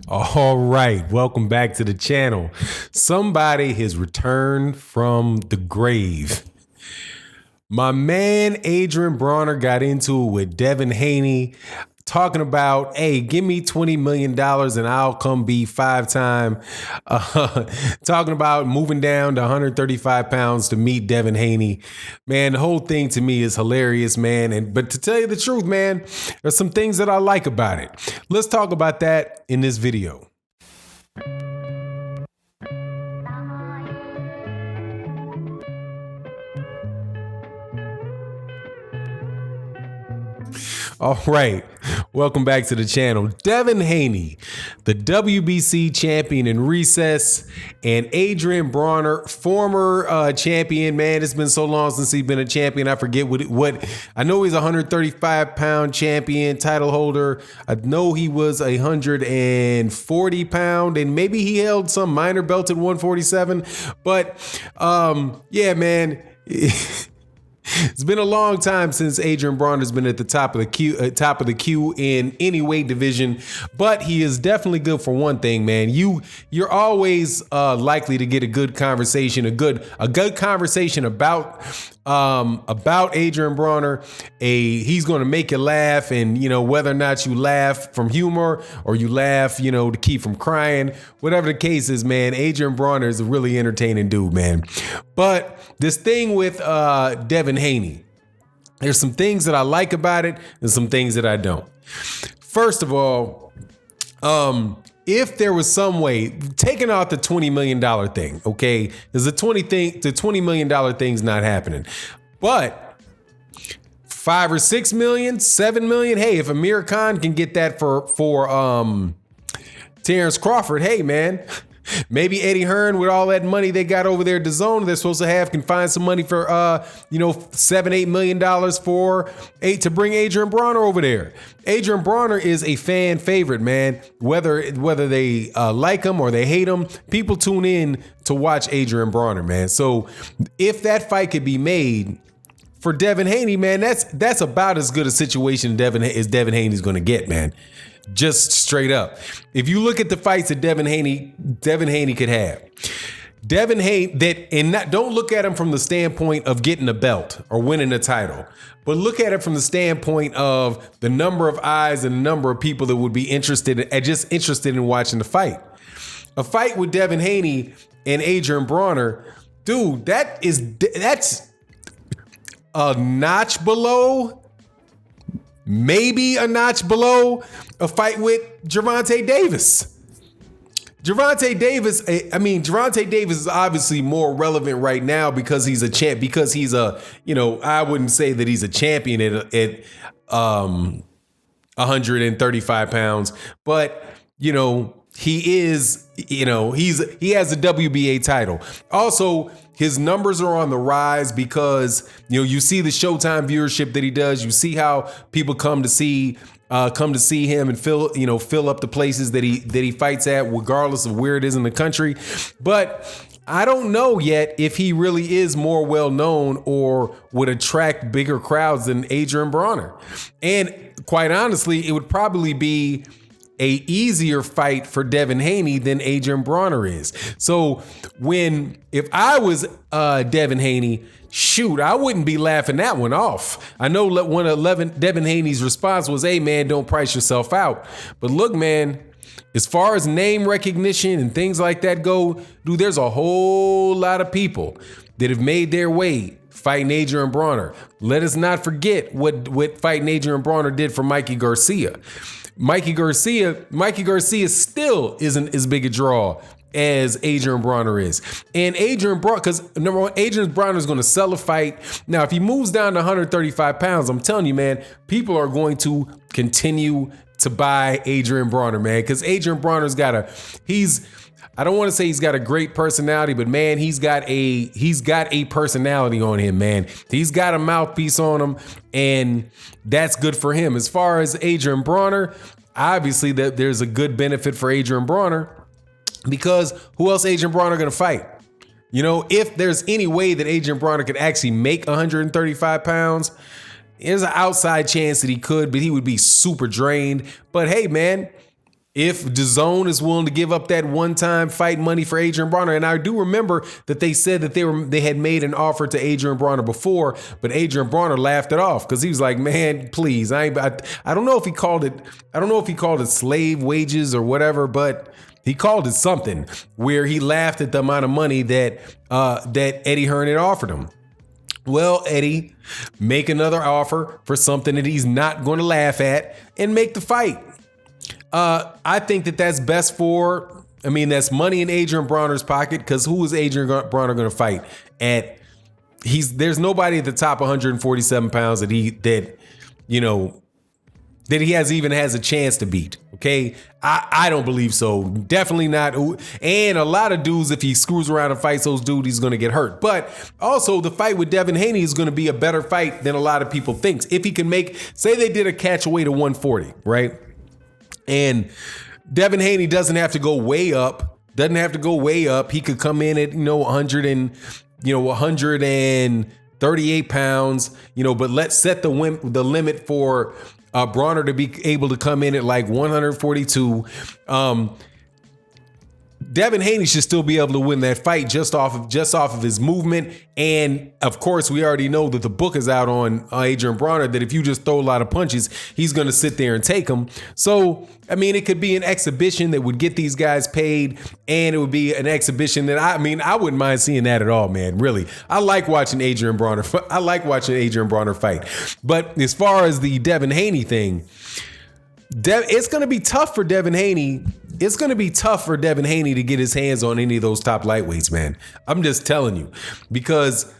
All right, welcome back to the channel. Somebody has returned from the grave. My man Adrien Broner got into it with Devin Haney, talking about, hey, give me $20 million and I'll come be five-time. Talking about moving down to 135 pounds to meet Devin Haney. Man, the whole thing to me is hilarious, man. But to tell you the truth, man, there's some things that I like about it. Let's talk about that in this video. All right, welcome back to the channel. Devin Haney, the WBC champion in recess, and Adrien Broner, former champion. Man, it's been so long since he's been a champion. I forget what I know he's a 135-pound champion, title holder. I know he was 140-pound, and maybe he held some minor belt at 147. But yeah, man. It's been a long time since Adrien Broner's been at the top of the queue in any weight division, but he is definitely good for one thing, man. You're always likely to get a good conversation, a good conversation about Adrien Broner. He's going to make you laugh, and whether or not you laugh from humor or you laugh, to keep from crying, whatever the case is, man. Adrien Broner is a really entertaining dude, man. But this thing with Devin Haney, there's some things that I like about it and some things that I don't. First of all, if there was some way, taking out the $20 million thing, okay, because the $20 million thing's not happening, but $5 or $6 million, $7 million, hey, if Amir Khan can get that for Terrence Crawford, hey, man. Maybe Eddie Hearn, with all that money they got over there at DAZN, they're supposed to have, can find some money for $7-8 million to bring Adrien Broner over there. Adrien Broner is a fan favorite, man. Whether they like him or they hate him, people tune in to watch Adrien Broner, man. So if that fight could be made for Devin Haney, man, that's about as good a situation as Devin Haney's going to get, man. Just straight up. If you look at the fights that Devin Haney could have, don't look at him from the standpoint of getting a belt or winning a title, but look at it from the standpoint of the number of eyes and the number of people that would be interested in watching the fight. A fight with Devin Haney and Adrien Broner, dude, that's a notch below. Maybe a notch below a fight with Gervonta Davis. Gervonta Davis is obviously more relevant right now because he's a champ. Because he's I wouldn't say that he's a champion at 135 pounds, but he is. He has a WBA title. Also, his numbers are on the rise because you see the Showtime viewership that he does. You see how people come to see him and fill up the places that he fights at, regardless of where it is in the country. But I don't know yet if he really is more well known or would attract bigger crowds than Adrien Broner. And quite honestly, it would probably be a easier fight for Devin Haney than Adrien Broner is. So if I was Devin Haney, shoot, I wouldn't be laughing that one off. I know Devin Haney's response was, hey man, don't price yourself out. But look, man, as far as name recognition and things like that go, dude, there's a whole lot of people that have made their way fighting Adrien Broner. Let us not forget what fighting Adrien Broner did for Mikey Garcia. Mikey Garcia still isn't as big a draw as Adrien Broner is. And because number one, Adrien Broner is going to sell a fight. Now, if he moves down to 135 pounds, I'm telling you, man, people are going to continue to buy Adrien Broner, man, because Adrien Broner's I don't want to say he's got a great personality, but man, he's got a personality on him, man. He's got a mouthpiece on him, and that's good for him. As far as Adrien Broner, obviously there's a good benefit for Adrien Broner because who else Adrien Broner going to fight? If there's any way that Adrien Broner could actually make 135 pounds, there's an outside chance that he could, but he would be super drained. But hey, man, if DAZN is willing to give up that one-time fight money for Adrien Broner. And I do remember that they said that they had made an offer to Adrien Broner before, but Adrien Broner laughed it off because he was like, man, please. I don't know if he called it slave wages or whatever, but he called it something where he laughed at the amount of money that Eddie Hearn had offered him. Well, Eddie, make another offer for something that he's not going to laugh at and make the fight. I think that's best that's money in Adrien Broner's pocket, because who is Adrien Broner going to fight at? There's nobody at the top 147 pounds that he has a chance to beat. Okay. I don't believe so. Definitely not. And a lot of dudes, if he screws around and fights those dudes, he's going to get hurt. But also the fight with Devin Haney is going to be a better fight than a lot of people think. If he can say they did a catch weight of 140, right? And Devin Haney doesn't have to go way up. He could come in at 138 pounds. But let's set the limit for Broner to be able to come in at like 142. Devin Haney should still be able to win that fight just off of his movement. And of course, we already know that the book is out on Adrien Broner, that if you just throw a lot of punches, he's going to sit there and take them. So, it could be an exhibition that would get these guys paid, and it would be an exhibition that I wouldn't mind seeing that at all, man. Really. I like watching Adrien Broner fight. But as far as the Devin Haney thing, it's going to be tough for Devin Haney. It's going to be tough for Devin Haney to get his hands on any of those top lightweights, man. I'm just telling you, because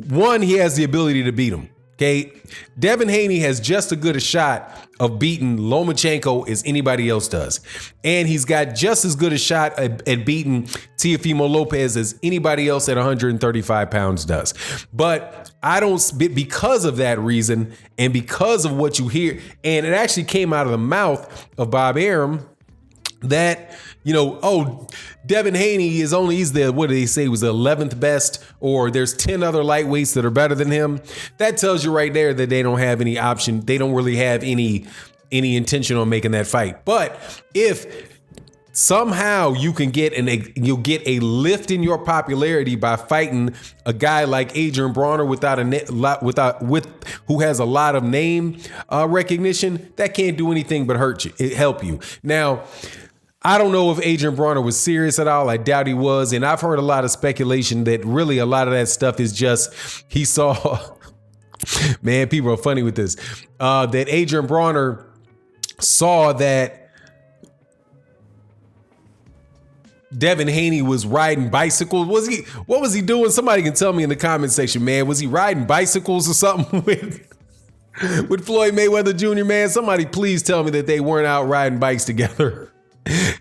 one, he has the ability to beat him. Okay. Devin Haney has just as good a shot of beating Lomachenko as anybody else does. And he's got just as good a shot at beating Teofimo Lopez as anybody else at 135 pounds does. But because of that reason, and because of what you hear, and it actually came out of the mouth of Bob Arum, that, Devin Haney he's what do they say, was the 11th best, or there's 10 other lightweights that are better than him. That tells you right there that they don't have any option. They don't really have any intention on making that fight. But if somehow you'll get a lift in your popularity by fighting a guy like Adrien Broner who has a lot of name recognition, that can't do anything but help you. Now, I don't know if Adrien Broner was serious at all. I doubt he was. And I've heard a lot of speculation that really a lot of that stuff is just he saw. Man, people are funny with this. That Adrien Broner saw that Devin Haney was riding bicycles. What was he doing? Somebody can tell me in the comment section, man. Was he riding bicycles or something with Floyd Mayweather Jr., man? Somebody please tell me that they weren't out riding bikes together.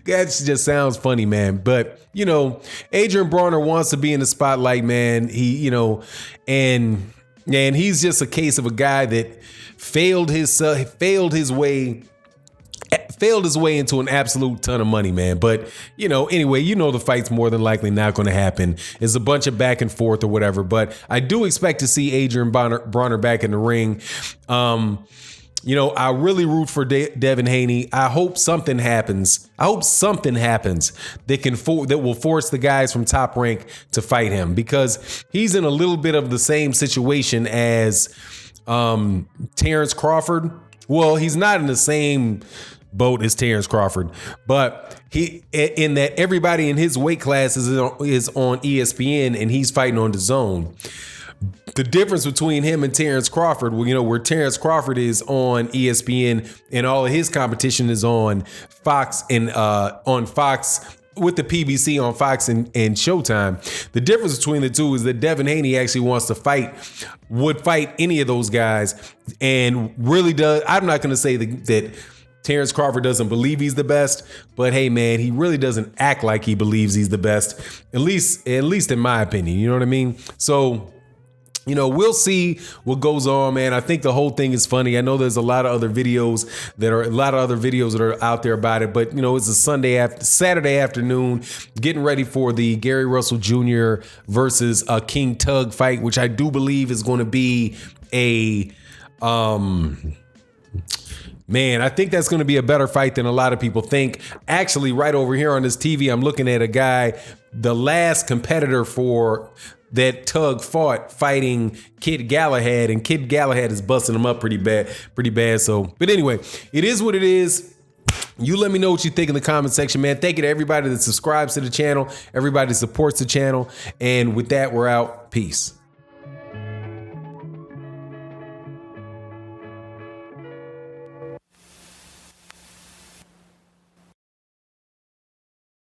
That just sounds funny, man. But, Adrien Broner wants to be in the spotlight, man. And he's just a case of a guy that failed his way into an absolute ton of money, man. But, anyway, the fight's more than likely not going to happen. It's a bunch of back and forth or whatever. But I do expect to see Adrien Broner back in the ring. I really root for Devin Haney. I hope something happens. That will force the guys from Top Rank to fight him, because he's in a little bit of the same situation as Terrence Crawford. Well, he's not in the same boat as Terrence Crawford, but in that everybody in his weight class is on ESPN and he's fighting on DAZN. The difference between him and Terrence Crawford, where Terrence Crawford is on ESPN and all of his competition is on Fox and on Fox with the PBC on Fox and Showtime. The difference between the two is that Devin Haney actually wants to would fight any of those guys, and really does. I'm not going to say that Terrence Crawford doesn't believe he's the best, but hey, man, he really doesn't act like he believes he's the best, at least in my opinion. You know what I mean? So, we'll see what goes on, man. I think the whole thing is funny. I know there's a lot of other videos that are out there about it, but it's a Saturday afternoon, getting ready for the Gary Russell Jr. versus King Tug fight, which I do believe is going to be Man, I think that's going to be a better fight than a lot of people think. Actually, right over here on this TV, I'm looking at a guy, the last competitor for that Tug fought, fighting Kid Galahad, and Kid Galahad is busting him up pretty bad. So, but anyway, it is what it is. You let me know what you think in the comment section, man. Thank you to everybody that subscribes to the channel, everybody that supports the channel. And with that, we're out. Peace.